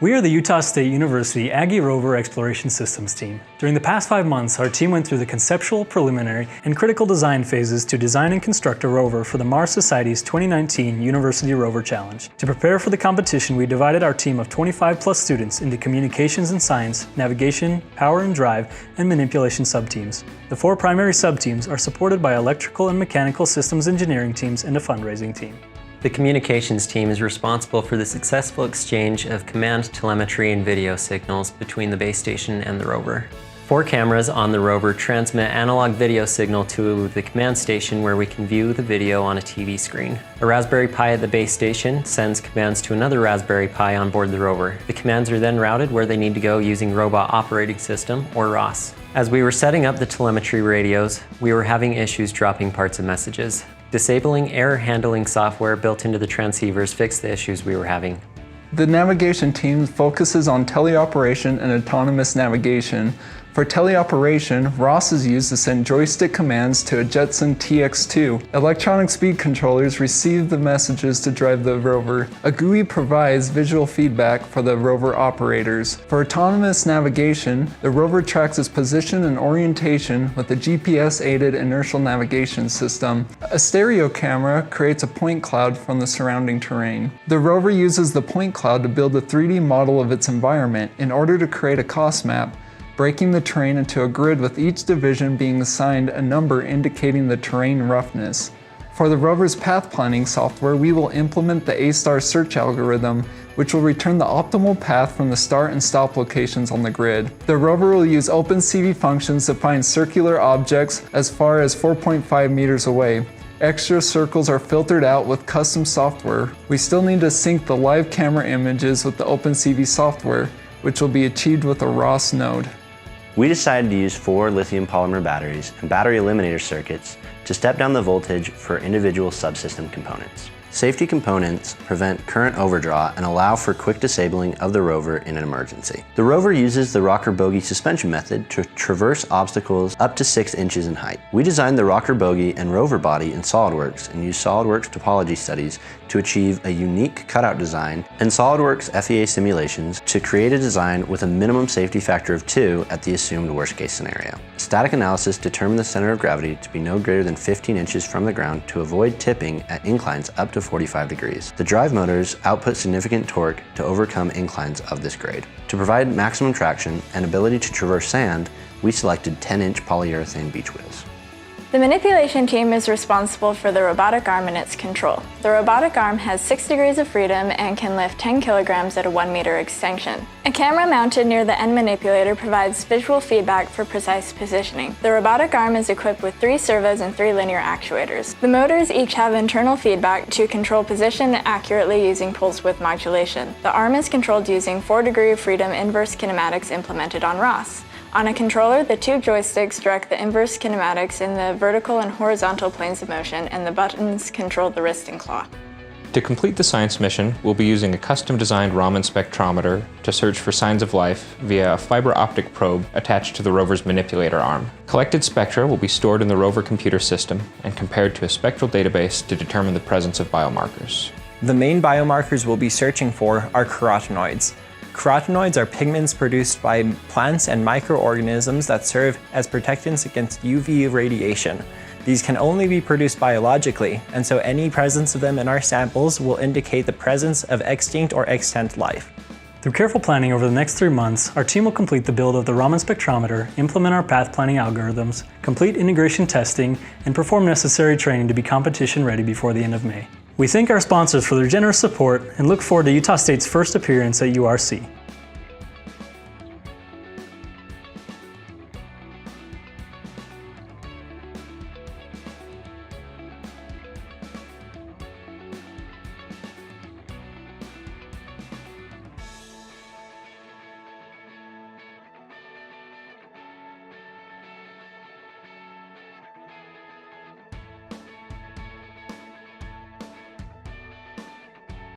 We are the Utah State University Aggie Rover Exploration Systems team. During the past 5 months, our team went through the conceptual, preliminary, and critical design phases to design and construct a rover for the Mars Society's 2019 University Rover Challenge. To prepare for the competition, we divided our team of 25+ students into communications and science, navigation, power and drive, and manipulation subteams. The 4 primary subteams are supported by electrical and mechanical systems engineering teams and a fundraising team. The communications team is responsible for the successful exchange of command telemetry and video signals between the base station and the rover. 4 cameras on the rover transmit analog video signal to the command station where we can view the video on a TV screen. A Raspberry Pi at the base station sends commands to another Raspberry Pi on board the rover. The commands are then routed where they need to go using Robot Operating System, or ROS. As we were setting up the telemetry radios, we were having issues dropping parts of messages. Disabling error handling software built into the transceivers fixed the issues we were having. The navigation team focuses on teleoperation and autonomous navigation. For teleoperation, ROS is used to send joystick commands to a Jetson TX2. Electronic speed controllers receive the messages to drive the rover. A GUI provides visual feedback for the rover operators. For autonomous navigation, the rover tracks its position and orientation with a GPS-aided inertial navigation system. A stereo camera creates a point cloud from the surrounding terrain. The rover uses the point cloud to build a 3D model of its environment in order to create a cost map, breaking the terrain into a grid with each division being assigned a number indicating the terrain roughness. For the rover's path planning software, we will implement the A-star search algorithm, which will return the optimal path from the start and stop locations on the grid. The rover will use OpenCV functions to find circular objects as far as 4.5 meters away. Extra circles are filtered out with custom software. We still need to sync the live camera images with the OpenCV software, which will be achieved with a ROS node. We decided to use 4 lithium polymer batteries and battery eliminator circuits to step down the voltage for individual subsystem components. Safety components prevent current overdraw and allow for quick disabling of the rover in an emergency. The rover uses the rocker bogie suspension method to traverse obstacles up to 6 inches in height. We designed the rocker bogie and rover body in SOLIDWORKS and used SOLIDWORKS topology studies to achieve a unique cutout design and SOLIDWORKS FEA simulations to create a design with a minimum safety factor of 2 at the assumed worst case scenario. Static analysis determined the center of gravity to be no greater than 15 inches from the ground to avoid tipping at inclines up to 45 degrees. The drive motors output significant torque to overcome inclines of this grade. To provide maximum traction and ability to traverse sand, we selected 10-inch polyurethane beach wheels. The manipulation team is responsible for the robotic arm and its control. The robotic arm has 6 degrees of freedom and can lift 10 kilograms at a 1-meter extension. A camera mounted near the end manipulator provides visual feedback for precise positioning. The robotic arm is equipped with 3 servos and 3 linear actuators. The motors each have internal feedback to control position accurately using pulse width modulation. The arm is controlled using 4 degree of freedom inverse kinematics implemented on ROS. On a controller, the 2 joysticks direct the inverse kinematics in the vertical and horizontal planes of motion, and the buttons control the wrist and claw. To complete the science mission, we'll be using a custom-designed Raman spectrometer to search for signs of life via a fiber optic probe attached to the rover's manipulator arm. Collected spectra will be stored in the rover computer system and compared to a spectral database to determine the presence of biomarkers. The main biomarkers we'll be searching for are carotenoids. Carotenoids are pigments produced by plants and microorganisms that serve as protectants against UV radiation. These can only be produced biologically, and so any presence of them in our samples will indicate the presence of extinct or extant life. Through careful planning over the next 3 months, our team will complete the build of the Raman spectrometer, implement our path planning algorithms, complete integration testing, and perform necessary training to be competition ready before the end of May. We thank our sponsors for their generous support and look forward to Utah State's first appearance at URC.